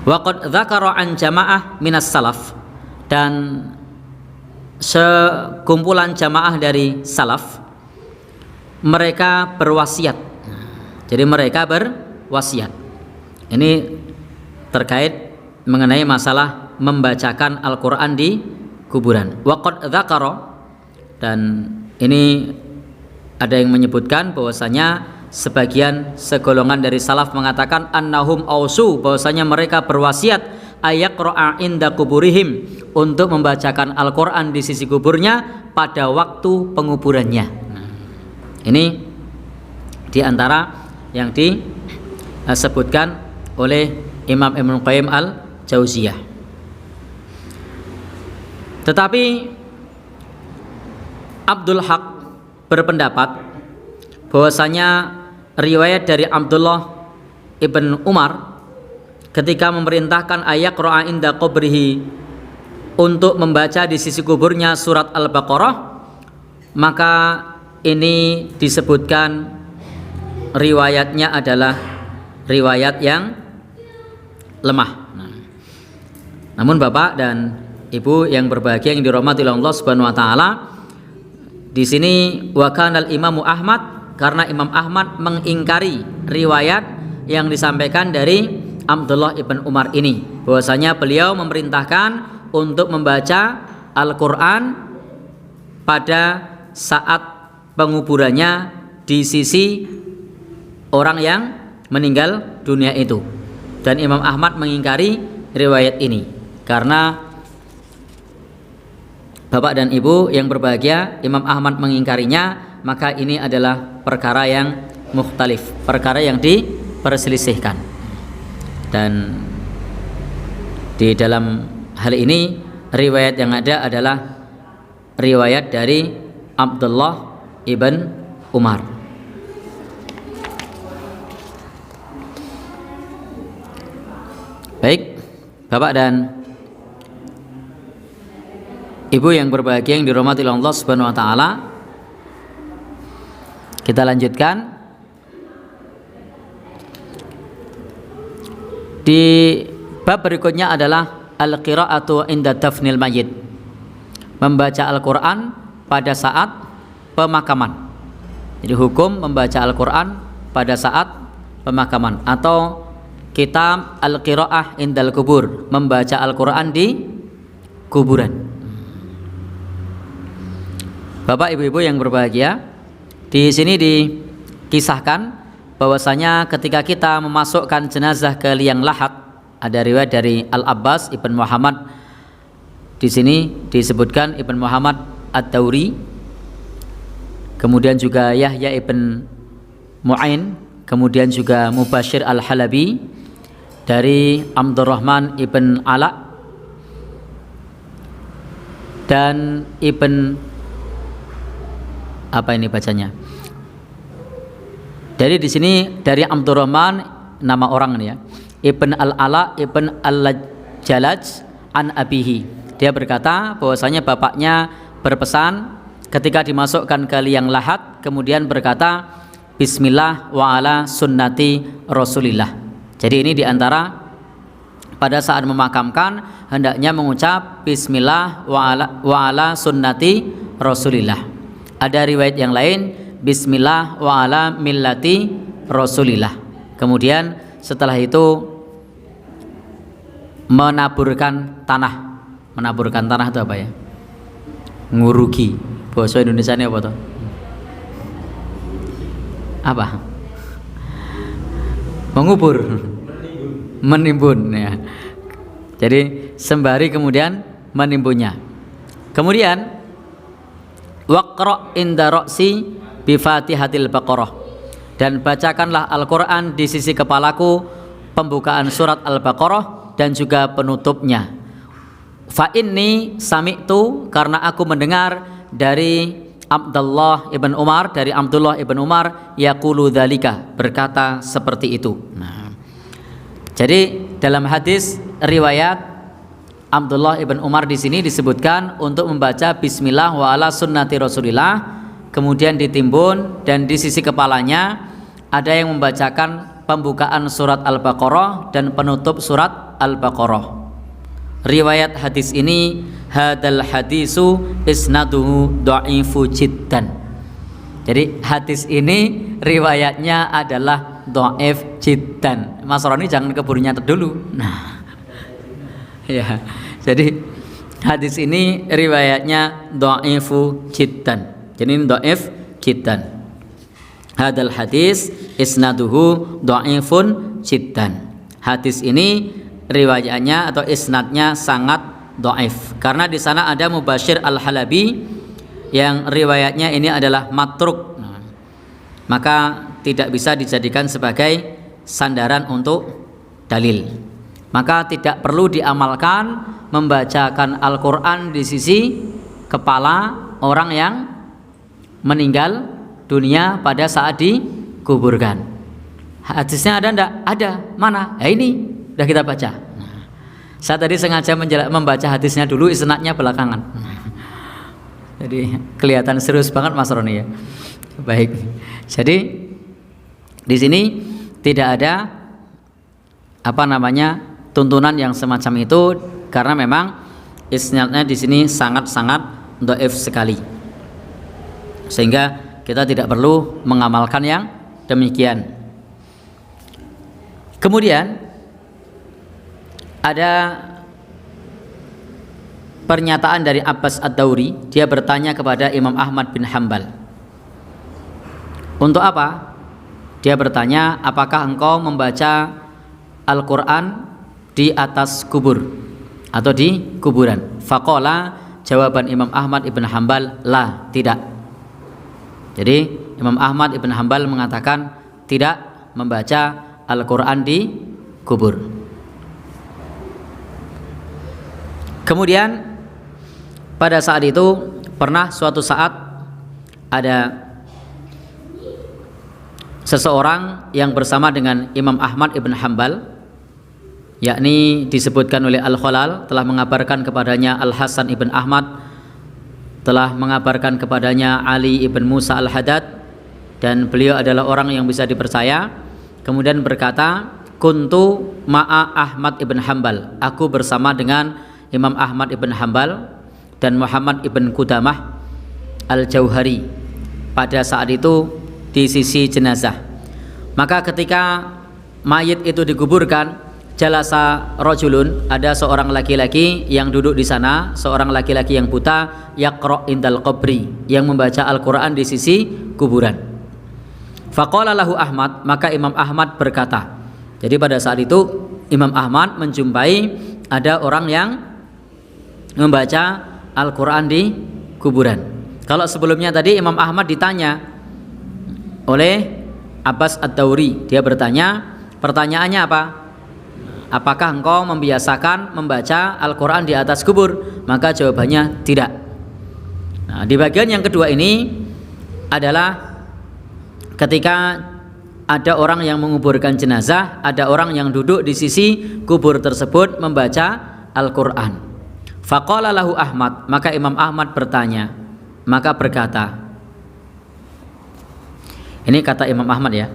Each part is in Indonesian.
Wa qad dzakara an jamaah minas salaf, dan sekumpulan jamaah dari salaf mereka berwasiat. Jadi mereka berwasiat. Ini terkait mengenai masalah membacakan Al-Qur'an di kuburan. Wa qad dzakara, dan ini ada yang menyebutkan bahwasanya sebagian segolongan dari salaf mengatakan annahum ausu, bahwasanya mereka berwasiat ayaqra'a inda kuburihim, untuk membacakan Al-Qur'an di sisi kuburnya pada waktu penguburannya. Ini diantara yang disebutkan oleh Imam Ibnu Qayyim Al-Jauziyah. Tetapi Abdul Haq berpendapat bahwasanya riwayat dari Abdullah ibn Umar ketika memerintahkan ayaqra'a inda qabrihi, untuk membaca di sisi kuburnya surat Al-Baqarah, maka ini disebutkan riwayatnya adalah riwayat yang lemah. Namun Bapak dan Ibu yang berbahagia yang dirahmati Allah Subhanahu wa taala, di sini wa kanal Imamu Ahmad, karena Imam Ahmad mengingkari riwayat yang disampaikan dari Abdullah ibn Umar ini, bahwasanya beliau memerintahkan untuk membaca Al-Qur'an pada saat penguburannya di sisi orang yang meninggal dunia itu. Dan Imam Ahmad mengingkari riwayat ini. Karena Bapak dan Ibu yang berbahagia, Imam Ahmad mengingkarinya, maka ini adalah perkara yang mukhtalif, perkara yang diperselisihkan. Dan di dalam hal ini riwayat yang ada adalah riwayat dari Abdullah ibn Umar. Baik, Bapak dan Ibu yang berbahagia yang dirahmati Allah Subhanahu wa taala, kita lanjutkan. Di bab berikutnya adalah al-qira'atu inda dafnil mayyit, membaca Al-Qur'an pada saat pemakaman. Jadi hukum membaca Al-Qur'an pada saat pemakaman, atau kitab al-qira'ah indal kubur, membaca Al-Qur'an di kuburan. Bapak Ibu-ibu yang berbahagia, di sini dikisahkan bahwasanya ketika kita memasukkan jenazah ke liang lahat, ada riwayat dari Al-Abbas ibn Muhammad. Di sini disebutkan Ibn Muhammad Ad-Dauri, kemudian juga Yahya ibn Mu'ain, kemudian juga Mubashir Al-Halabi, dari Abdurrahman ibn Ala dan Ibn, apa ini bacanya? Jadi di sini dari Abdurrahman, nama orang ini ya, Ibn Al-Ala Ibn Al-Jalaj an Abihi. Dia berkata bahwasanya bapaknya berpesan ketika dimasukkan ke liang lahat, kemudian berkata Bismillah wa ala sunnati Rasulillah. Jadi ini diantara pada saat memakamkan hendaknya mengucap Bismillah wa ala sunnati Rasulillah. Ada riwayat yang lain Bismillah wa ala millati Rasulillah. Kemudian setelah itu menaburkan tanah. Menaburkan tanah itu apa ya? Ngurugi. Bahasa Indonesia ini apa tuh? Apa? Mengubur. Menimbun ya. Jadi sembari kemudian menimbunnya. Kemudian waqra' inda ra'si bi Fatihatil Baqarah, dan bacakanlah Al-Qur'an di sisi kepalaku, pembukaan surat Al-Baqarah dan juga penutupnya. Fa inni sami'tu, karena aku mendengar dari Abdullah ibn Umar, dari Abdullah ibn Umar, yaqulu dzalika, berkata seperti itu. Nah, jadi dalam hadis riwayat Abdullah ibn Umar di sini disebutkan untuk membaca Bismillah wa ala sunnati Rasulillah, kemudian ditimbun, dan di sisi kepalanya ada yang membacakan pembukaan surat Al-Baqarah dan penutup surat Al-Baqarah. Riwayat hadis ini hadal hadisu isnaduhu dha'ifu jiddan. Jadi hadis ini riwayatnya adalah dhaif jiddan. Mas Roni jangan keburu nyatet dulu. Nah. Ya. Jadi hadis ini riwayatnya dha'ifu jiddan. Jadi ini dhaif jiddan. Hadal hadis isnaduhu dha'ifun jiddan. Hadis ini riwayatnya atau isnadnya sangat dhaif karena di sana ada Mubashir Al-Halabi yang riwayatnya ini adalah matruk. Maka tidak bisa dijadikan sebagai sandaran untuk dalil. Maka tidak perlu diamalkan membacakan Al-Qur'an di sisi kepala orang yang meninggal dunia pada saat dikuburkan. Hadisnya ada enggak? Ada. Mana? Ya ini sudah kita baca. Saya tadi sengaja membaca hadisnya dulu, isnadnya belakangan. Jadi kelihatan serius banget Mas Roni ya. Baik. Jadi di sini tidak ada tuntunan yang semacam itu karena memang isnadnya di sini sangat-sangat dhaif sekali. Sehingga kita tidak perlu mengamalkan yang demikian. Kemudian ada pernyataan dari Abbas Ad-Dauri, dia bertanya kepada Imam Ahmad bin Hanbal. Untuk apa? Dia bertanya, apakah engkau membaca Al-Quran di atas kubur atau di kuburan? Faqala, jawaban Imam Ahmad ibn Hanbal, la, tidak. Jadi Imam Ahmad ibn Hanbal mengatakan tidak membaca Al-Quran di kubur. Kemudian pada saat itu pernah suatu saat ada seseorang yang bersama dengan Imam Ahmad ibn Hanbal, yakni disebutkan oleh Al-Khalal telah mengabarkan kepadanya Al-Hasan ibn Ahmad, telah mengabarkan kepadanya Ali ibn Musa Al-Haddad, dan beliau adalah orang yang bisa dipercaya. Kemudian berkata, kuntu ma'a Ahmad ibn Hanbal, aku bersama dengan Imam Ahmad ibn Hanbal dan Muhammad ibn Qudamah Al-Jauhari pada saat itu di sisi jenazah. Maka ketika mayit itu dikuburkan, jalasa rajulun, ada seorang laki-laki yang duduk di sana, seorang laki-laki yang buta, yaqra indal qabri, yang membaca Al-Quran di sisi kuburan. Faqala lahu Ahmad, maka Imam Ahmad berkata. Jadi pada saat itu Imam Ahmad menjumpai ada orang yang membaca Al-Quran di kuburan. Kalau sebelumnya tadi Imam Ahmad ditanya oleh Abbas Ad-Dauri, dia bertanya, pertanyaannya apa? Apakah engkau membiasakan membaca Al-Quran di atas kubur? Maka jawabannya tidak. Nah, di bagian yang kedua ini adalah ketika ada orang yang menguburkan jenazah, ada orang yang duduk di sisi kubur tersebut membaca Al-Quran. Faqala lahu Ahmad, maka Imam Ahmad bertanya, maka berkata, ini kata Imam Ahmad ya,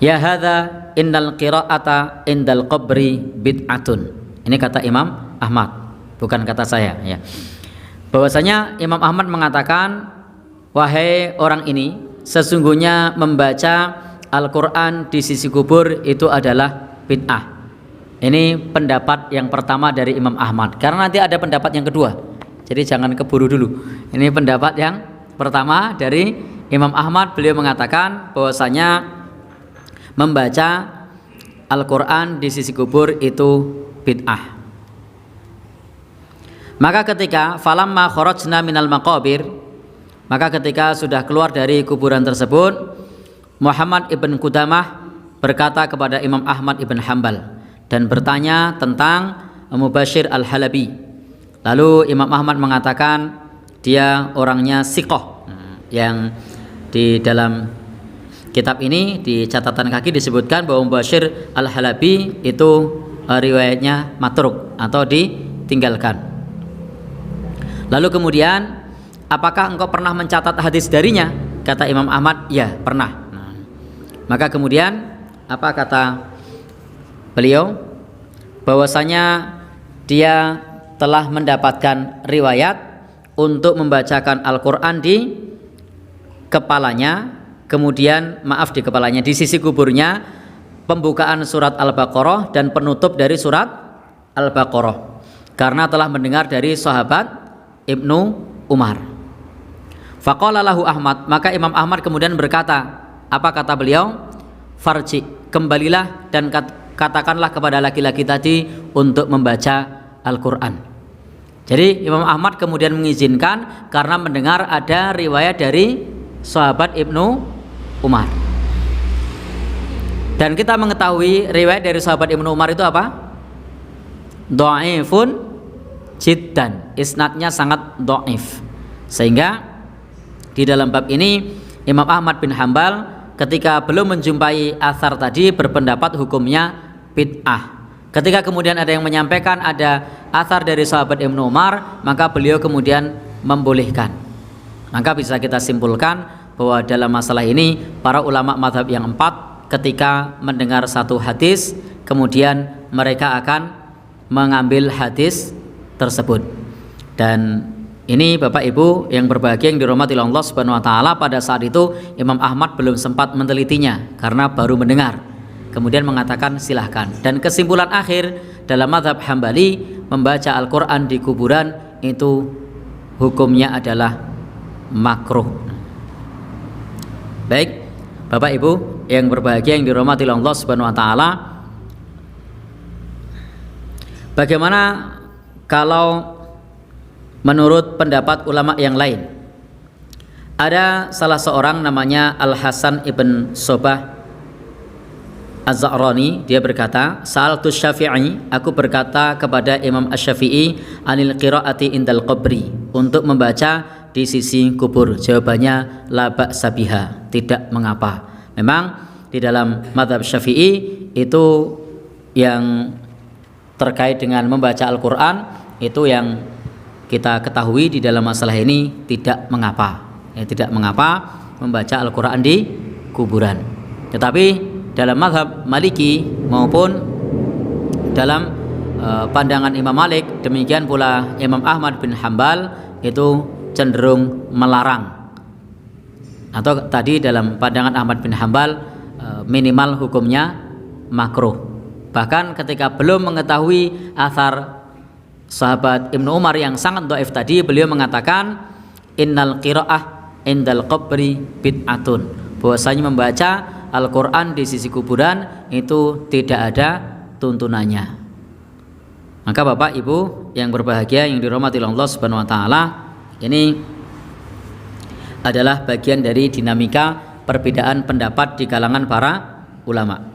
ya hadza innal qira'ata indal qabri bid'atun. Ini kata Imam Ahmad, bukan kata saya ya. Bahwasanya Imam Ahmad mengatakan, wahai orang ini, sesungguhnya membaca Al-Quran di sisi kubur itu adalah bid'ah. Ini pendapat yang pertama dari Imam Ahmad, karena nanti ada pendapat yang kedua, jadi jangan keburu dulu. Ini pendapat yang pertama dari Imam Ahmad. Beliau mengatakan bahwasanya membaca Al-Quran di sisi kubur itu bid'ah. Maka ketika falamma kharajna minal maqabir, maka ketika sudah keluar dari kuburan tersebut, Muhammad ibn Qudamah berkata kepada Imam Ahmad ibn Hanbal dan bertanya tentang Mubashir Al-Halabi. Lalu Imam Ahmad mengatakan dia orangnya siqah, yang di dalam kitab ini di catatan kaki disebutkan bahwa Mubashir Al-Halabi itu riwayatnya matruk atau ditinggalkan. Lalu kemudian, apakah engkau pernah mencatat hadis darinya? Kata Imam Ahmad, ya pernah. Maka kemudian apa kata beliau? Bahwasanya dia telah mendapatkan riwayat untuk membacakan Al-Quran di kepalanya, kemudian di kepalanya, di sisi kuburnya, pembukaan surat Al-Baqarah dan penutup dari surat Al-Baqarah, karena telah mendengar dari sahabat Ibnu Umar. Faqala lahu Ahmad, maka Imam Ahmad kemudian berkata, apa kata beliau? Farji, kembalilah dan katakanlah kepada laki-laki tadi untuk membaca Al-Quran. Jadi Imam Ahmad kemudian mengizinkan karena mendengar ada riwayat dari sahabat Ibnu Umar. Dan kita mengetahui riwayat dari sahabat Ibnu Umar itu apa? Dhaifun jiddan, isnadnya sangat dhaif. Sehingga di dalam bab ini Imam Ahmad bin Hambal ketika belum menjumpai athar tadi berpendapat hukumnya bid'ah. Ketika kemudian ada yang menyampaikan ada athar dari sahabat Ibnu Umar, maka beliau kemudian membolehkan. Maka bisa kita simpulkan bahwa dalam masalah ini para ulama mazhab yang 4 ketika mendengar satu hadis kemudian mereka akan mengambil hadis tersebut. Dan ini Bapak Ibu yang berbahagia yang dirahmati Allah Subhanahu wa taala, pada saat itu Imam Ahmad belum sempat menelitinya karena baru mendengar. Kemudian mengatakan silahkan. Dan kesimpulan akhir dalam mazhab Hambali, membaca Al-Quran di kuburan itu hukumnya adalah makruh. Baik Bapak Ibu yang berbahagia yang dirahmati Allah Subhanahu wa taala, bagaimana kalau menurut pendapat ulama yang lain? Ada salah seorang namanya Al-Hasan ibn Sobah Az-Za'rani, dia berkata, Sa'altu Syafi'i, aku berkata kepada Imam Asy-Syafi'i, anil qiraati indal qabri, untuk membaca di sisi kubur. Jawabannya la ba'sa biha, tidak mengapa. Memang di dalam mazhab Syafi'i itu yang terkait dengan membaca Al-Quran itu yang kita ketahui di dalam masalah ini tidak mengapa. Tidak mengapa membaca Al-Quran di kuburan. Tetapi dalam mazhab Maliki maupun dalam pandangan Imam Malik, demikian pula Imam Ahmad bin Hambal itu cenderung melarang. Atau tadi dalam pandangan Ahmad bin Hambal minimal hukumnya makruh. Bahkan ketika belum mengetahui athar sahabat Ibnu Umar yang sangat dhaif tadi, beliau mengatakan innal qiraah indal qabri bid'atun, bahwasanya membaca Al-Quran di sisi kuburan itu tidak ada tuntunannya. Maka Bapak Ibu yang berbahagia yang dirahmati Allah Subhanahu wa taala, ini adalah bagian dari dinamika perbedaan pendapat di kalangan para ulama.